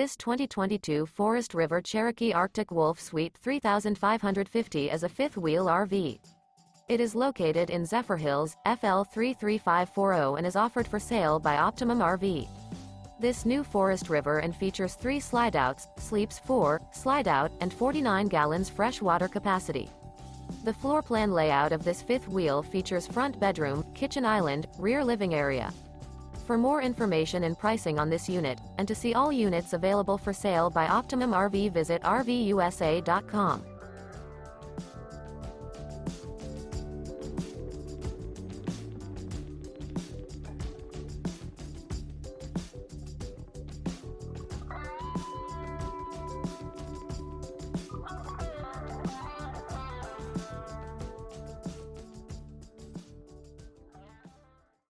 This 2022 Forest River Cherokee Arctic Wolf Suite 3550 is a fifth-wheel RV. It is located in Zephyrhills, FL 33540 and is offered for sale by Optimum RV. This new Forest River and features 3 slideouts, sleeps 4, slideout, and 49 gallons fresh water capacity. The floor plan layout of this fifth wheel features front bedroom, kitchen island, rear living area. For more information and pricing on this unit, and to see all units available for sale by Optimum RV, visit RVUSA.com.